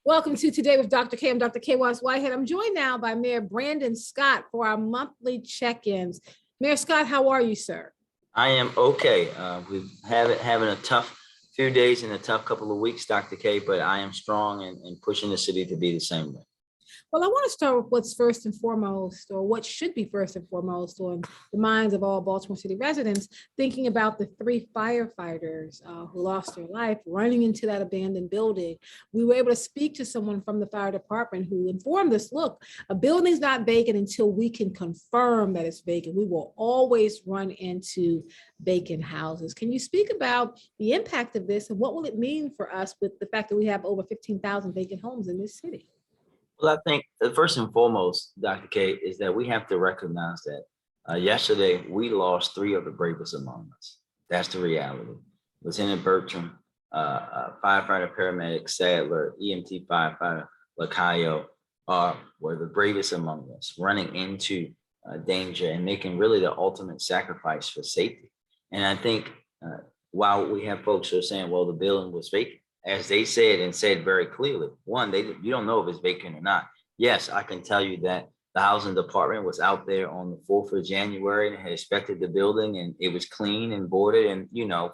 Welcome to Today with Dr. K. I'm Dr. K. Wise Whitehead. I'm joined now by Mayor Brandon Scott for our monthly check-ins. Mayor Scott, how are you, sir? I am okay. We've having a tough few days and a tough couple of weeks, Dr. K, but I am strong and pushing the city to be the same way. Well, I want to start with what's first and foremost, or what should be first and foremost on the minds of all Baltimore City residents, thinking about the three firefighters who lost their life running into that abandoned building. We were able to speak to someone from the fire department who informed us, look, a building's not vacant until we can confirm that it's vacant. We will always run into vacant houses. Can you speak about the impact of this and what will it mean for us with the fact that we have over 15,000 vacant homes in this city? Well, I think first and foremost, Dr. K, is that we have to recognize that yesterday we lost three of the bravest among us. That's the reality. Lieutenant Bertram, firefighter, paramedic, Sadler, EMT firefighter, Lacayo were the bravest among us, running into danger and making really the ultimate sacrifice for safety. And I think while we have folks who are saying, well, the building was vacant, as they said and said very clearly, one, you don't know if it's vacant or not. Yes, I can tell you that the housing department was out there on the 4th of January and had inspected the building, and it was clean and boarded and,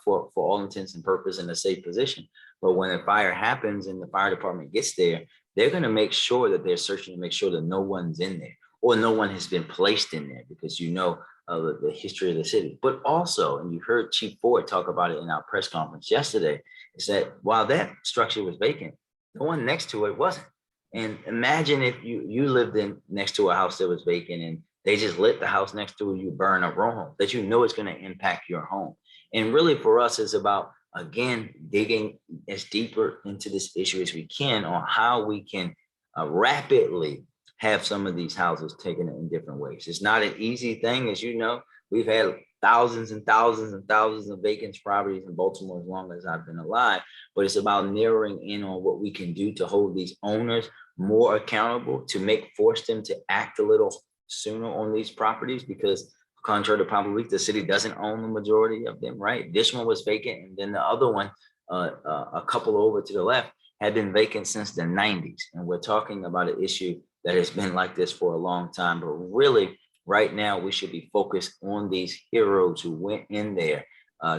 for all intents and purposes in a safe position. But when a fire happens and the fire department gets there, they're going to make sure that they're searching to make sure that no one's in there or no one has been placed in there, because the history of the city. But also, and you heard Chief Ford talk about it in our press conference yesterday, is that while that structure was vacant, the one next to it wasn't. And imagine if you lived next to a house that was vacant and they just lit the house next to you, burn up your home, that it's going to impact your home. And really for us, it's about, again, digging as deeper into this issue as we can on how we can rapidly have some of these houses taken in different ways. It's not an easy thing, as you know. We've had thousands and thousands and thousands of vacant properties in Baltimore as long as I've been alive, but it's about narrowing in on what we can do to hold these owners more accountable, to force them to act a little sooner on these properties, because contrary to popular belief, the city doesn't own the majority of them, right? This one was vacant, and then the other one, a couple over to the left, had been vacant since the 90s. And we're talking about an issue that has been like this for a long time, but really, right now, we should be focused on these heroes who went in there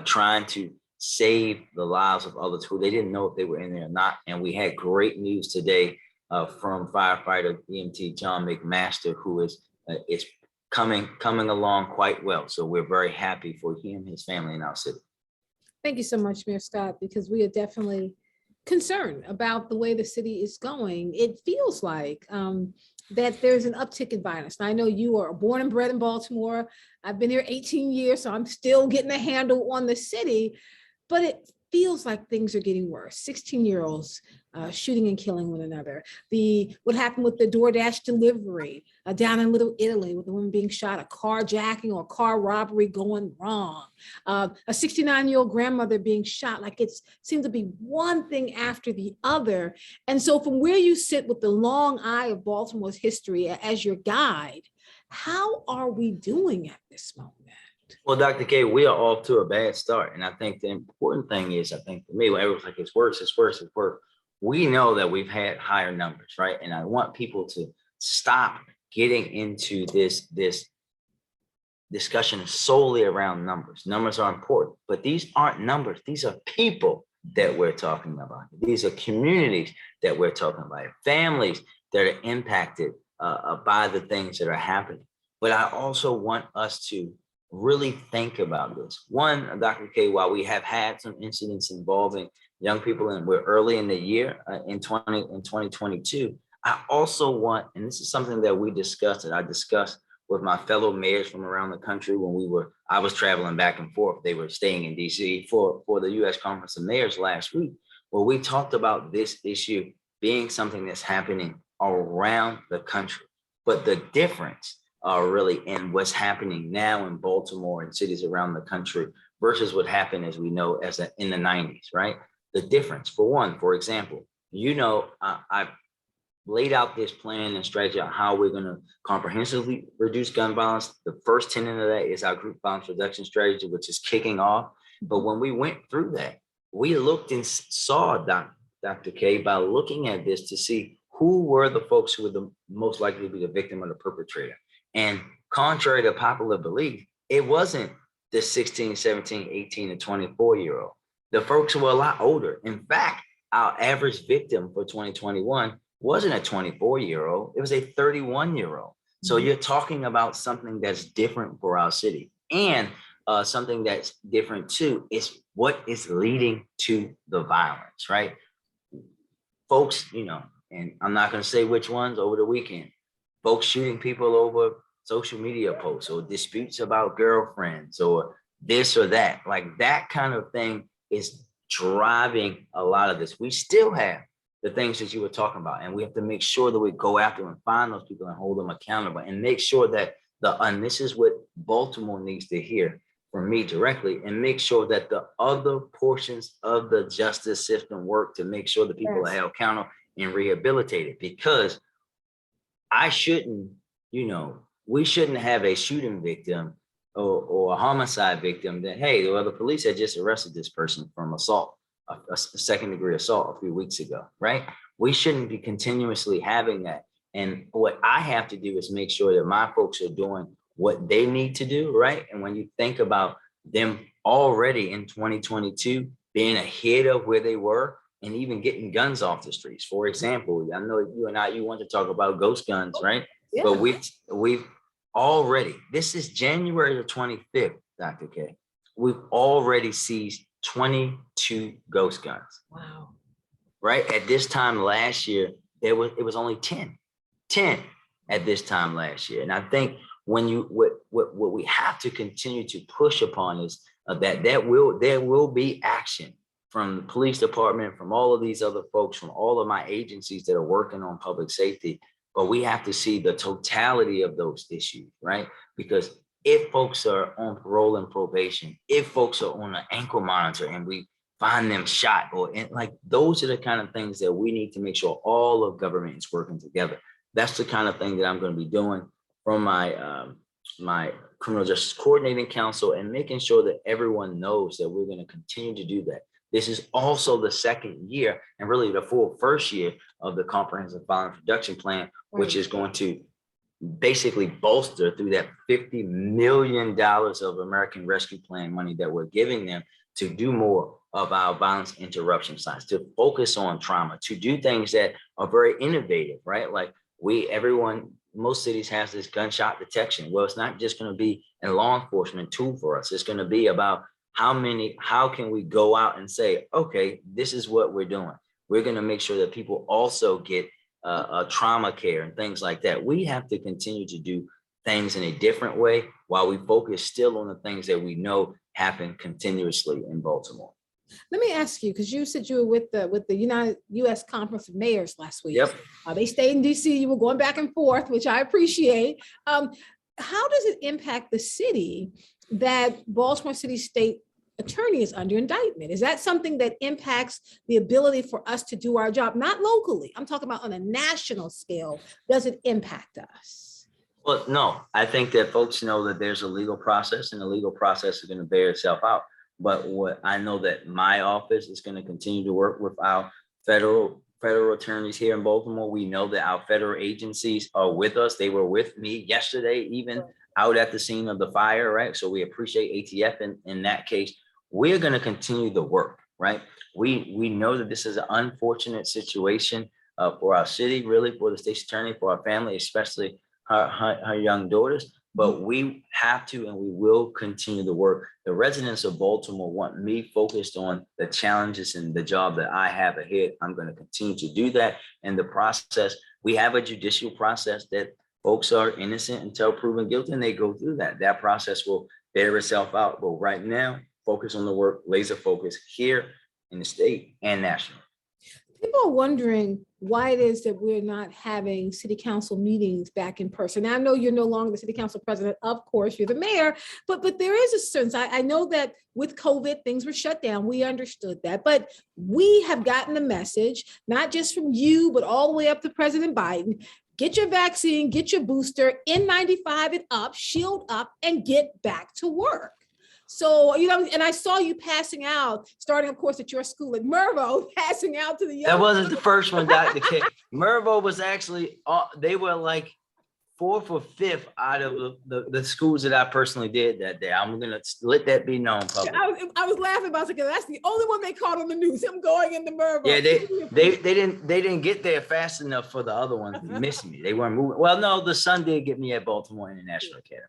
trying to save the lives of others who they didn't know if they were in there or not. And we had great news today from firefighter EMT John McMaster, who is coming along quite well. So we're very happy for him, his family, and our city. Thank you so much, Mayor Scott, because we are definitely concerned about the way the city is going. It feels like that there's an uptick in violence. Now, I know you are born and bred in Baltimore. I've been here 18 years, so I'm still getting a handle on the city, but it feels like things are getting worse. 16-year-olds shooting and killing one another. What happened with the DoorDash delivery down in Little Italy with the woman being shot, a carjacking or car robbery going wrong, a 69-year-old grandmother being shot. Like it seems to be one thing after the other. And so from where you sit with the long eye of Baltimore's history as your guide, how are we doing at this moment? Well, Dr. K, we are off to a bad start. And I think the important thing is, I think for me, when everyone's like, it's worse, it's worse, it's worse. We know that we've had higher numbers, right? And I want people to stop getting into this discussion solely around numbers. Numbers are important, but these aren't numbers. These are people that we're talking about. These are communities that we're talking about, families that are impacted by the things that are happening. But I also want us to really think about this. One, Dr. K, while we have had some incidents involving young people and we're early in the year in 2022, I also want, and this is something that I discussed with my fellow mayors from around the country when I was traveling back and forth. They were staying in DC for the U.S. Conference of Mayors last week, where we talked about this issue being something that's happening around the country. But the difference really in what's happening now in Baltimore and cities around the country versus what happened, as we know, in the 90s, right? The difference, for one, for example, I've laid out this plan and strategy on how we're going to comprehensively reduce gun violence. The first tenet of that is our group violence reduction strategy, which is kicking off. But when we went through that, we looked and saw, Dr. K, by looking at this to see who were the folks who were the most likely to be the victim or the perpetrator. And contrary to popular belief, it wasn't the 16, 17, 18, and 24-year-old. The folks were a lot older. In fact, our average victim for 2021 wasn't a 24-year-old, it was a 31-year-old. So you're talking about something that's different for our city. And something that's different too is what is leading to the violence, right? Folks, and I'm not going to say which ones over the weekend, folks shooting people over social media posts or disputes about girlfriends or this or that, like that kind of thing is driving a lot of this. We still have the things that you were talking about, and we have to make sure that we go after and find those people and hold them accountable and make sure that and this is what Baltimore needs to hear from me directly, and make sure that the other portions of the justice system work to make sure that people are held accountable and rehabilitated. Because I shouldn't, we shouldn't have a shooting victim or a homicide victim that, hey, well, the police had just arrested this person from assault, a second-degree assault a few weeks ago, right? We shouldn't be continuously having that. And what I have to do is make sure that my folks are doing what they need to do, right? And when you think about them already in 2022 being ahead of where they were and even getting guns off the streets. For example, I know you want to talk about ghost guns, right? Yeah. But we've already, this is January the 25th, Dr. K. We've already seized 22 ghost guns. Wow. Right? At this time last year, it was only 10 at this time last year. And I think when what we have to continue to push upon is that there will be action from the police department, from all of these other folks, from all of my agencies that are working on public safety. But we have to see the totality of those issues, right? Because if folks are on parole and probation, if folks are on an ankle monitor and we find them shot, like those are the kind of things that we need to make sure all of government is working together. That's the kind of thing that I'm going to be doing from my my criminal justice coordinating council, and making sure that everyone knows that we're going to continue to do that. This is also the second year and really the full first year of the comprehensive violence reduction plan, which is going to basically bolster through that $50 million of American Rescue Plan money that we're giving them to do more of our violence interruption science, to focus on trauma, to do things that are very innovative, right? Like most cities has this gunshot detection. Well, it's not just going to be a law enforcement tool for us. It's going to be about how can we go out and say, okay, this is what we're doing. We're going to make sure that people also get trauma care and things like that. We have to continue to do things in a different way while we focus still on the things that we know happen continuously in Baltimore. Let me ask you, because you said you were with the U.S. Conference of Mayors last week. Yep. They stayed in D.C. You were going back and forth, which I appreciate. How does it impact the city that Baltimore City State Attorney is under indictment? Is that something that impacts the ability for us to do our job, not locally? I'm talking about on a national scale. Does it impact us? Well, no. I think that folks know that there's a legal process, and the legal process is going to bear itself out. But what I know that my office is going to continue to work with our federal attorneys here in Baltimore. We know that our federal agencies are with us. They were with me yesterday, even out at the scene of the fire, right? So we appreciate ATF in that case. We're going to continue the work, right? We know that this is an unfortunate situation for our city, really, for the state's attorney, for our family, especially her young daughters. But we have to, and we will continue the work. The residents of Baltimore want me focused on the challenges and the job that I have ahead. I'm going to continue to do that. And the process, we have a judicial process that folks are innocent until proven guilty, and they go through that. That process will bear itself out. But right now, focus on the work, laser focus here in the state and national. People are wondering why it is that we're not having city council meetings back in person. Now, I know you're no longer the city council president, of course, you're the mayor, but there is a sense, I know that with COVID, things were shut down. We understood that, but we have gotten the message, not just from you, but all the way up to President Biden. Get your vaccine, get your booster, N95 and up, shield up, and get back to work. So, you know, and I saw you passing out, starting, of course, at your school at Mervo, passing out to the young. That wasn't the first one, Dr. K. Mervo was actually, they were like 4th or 5th out of the schools that I personally did that day. I'm gonna let that be known publicly. I was laughing about it because that's the only one they caught on the news. Him going into Mervo. Yeah, they didn't get there fast enough for the other ones to miss me. They weren't moving. Well, no, the son did get me at Baltimore International Academy.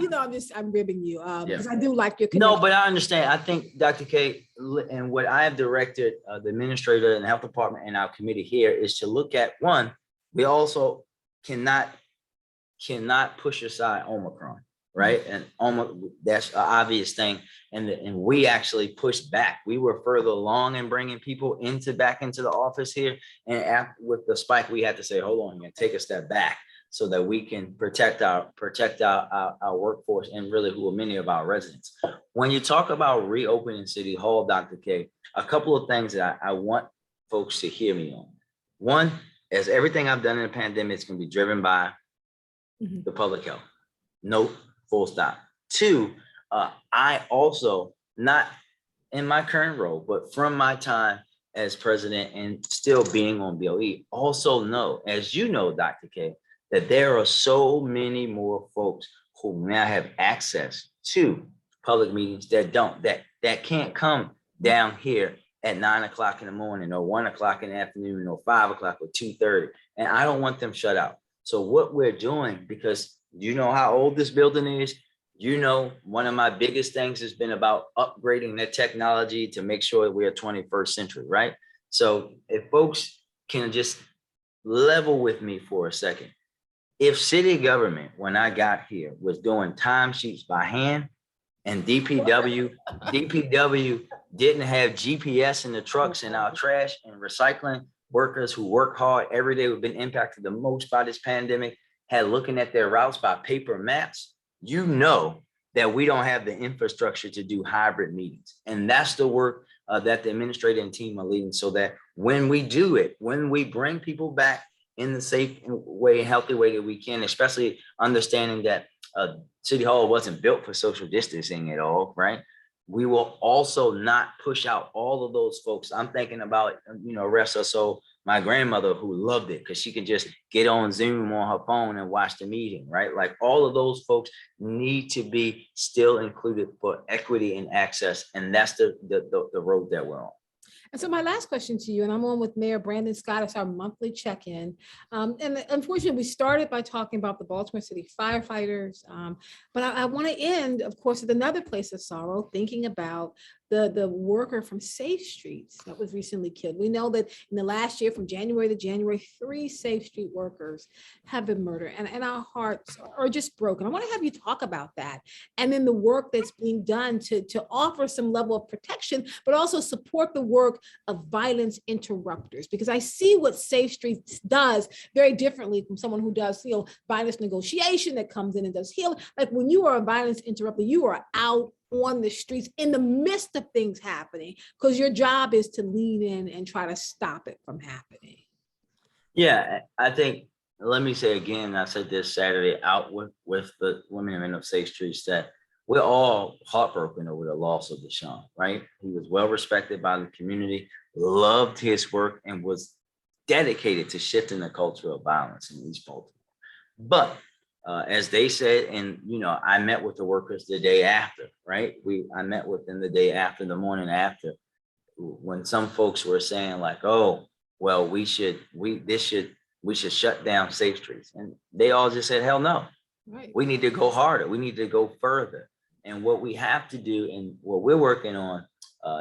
You know, I'm ribbing you because I do like your connection. No, but I understand. I think Dr. K, and what I have directed the administrator and the health department and our committee here is to look at, one, we also cannot push aside Omicron, right? And that's an obvious thing. And we actually pushed back. We were further along in bringing people back into the office here. And with the spike, we had to say, hold on, take a step back so that we can protect our workforce and really who are many of our residents. When you talk about reopening City Hall, Dr. K, a couple of things that I want folks to hear me on. One, as everything I've done in the pandemic, it's going to be driven by the public health. Nope, full stop. Two, I also, not in my current role, but from my time as president and still being on BOE, also know, as you know, Dr. K, that there are so many more folks who now have access to public meetings that can't come down here at 9 o'clock in the morning or 1 o'clock in the afternoon or 5 o'clock or 2:30. And I don't want them shut out. So what we're doing, because you know how old this building is, you know, one of my biggest things has been about upgrading the technology to make sure we're 21st century, right? So if folks can just level with me for a second, if city government, when I got here, was doing timesheets by hand and DPW didn't have GPS in the trucks and our trash and recycling workers who work hard every day, who've been impacted the most by this pandemic, had looking at their routes by paper maps, you know that we don't have the infrastructure to do hybrid meetings. And that's the work that the administrator and team are leading, so that when we do it, when we bring people back in the safe way, healthy way that we can, especially understanding that City Hall wasn't built for social distancing at all, right? We will also not push out all of those folks. I'm thinking about, rest her soul, my grandmother who loved it because she could just get on Zoom on her phone and watch the meeting, right? Like all of those folks need to be still included for equity and access. And that's the road that we're on. And so my last question to you, and I'm on with Mayor Brandon Scott, it's our monthly check-in. And unfortunately, we started by talking about the Baltimore City firefighters, but I want to end, of course, at another place of sorrow, thinking about the worker from Safe Streets that was recently killed. We know that in the last year, from January to January, 3 Safe Street workers have been murdered, and our hearts are just broken. I want to have you talk about that, and then the work that's being done to offer some level of protection, but also support the work of violence interrupters, because I see what Safe Streets does very differently from someone who does, violence negotiation that comes in and does healing. Like when you are a violence interrupter, you are out on the streets in the midst of things happening, because your job is to lean in and try to stop it from happening. Yeah, I think, let me say again, I said this Saturday out with the women and men of Safe Streets, that we're all heartbroken over the loss of Deshaun, right? He was well respected by the community, loved his work, and was dedicated to shifting the culture of violence in East Baltimore. But as they said, and I met with the workers the day after, right? I met with them the day after, the morning after, when some folks were saying like, oh, well, we should shut down Safe Streets. And they all just said, hell no. Right. We need to go harder. We need to go further. And what we have to do, and what we're working on,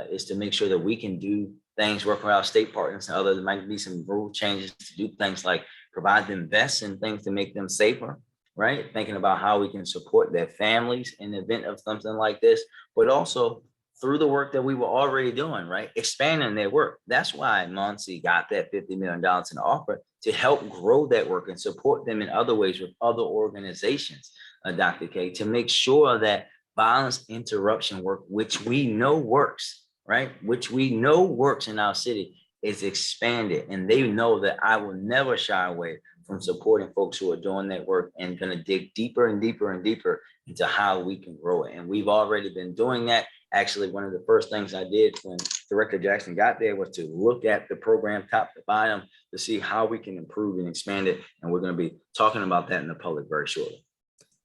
is to make sure that we can do things, work with our state partners and others. There might be some rule changes to do things like provide them vests and things to make them safer, right? Thinking about how we can support their families in the event of something like this, but also through the work that we were already doing, right? Expanding their work. That's why Muncie got that $50 million in the offer, to help grow that work and support them in other ways with other organizations, Dr. K, to make sure that violence interruption work, which we know works, right? Which we know works in our city, is expanded, and they know that I will never shy away from supporting folks who are doing that work and going to dig deeper and deeper and deeper into how we can grow it. And we've already been doing that. Actually, one of the first things I did when Director Jackson got there was to look at the program top to bottom to see how we can improve and expand it. And we're going to be talking about that in the public very shortly.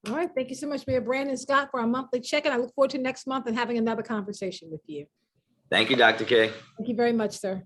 All right. Thank you so much, Mayor Brandon Scott, for our monthly check-in. I look forward to next month and having another conversation with you. Thank you, Dr. K. Thank you very much, sir.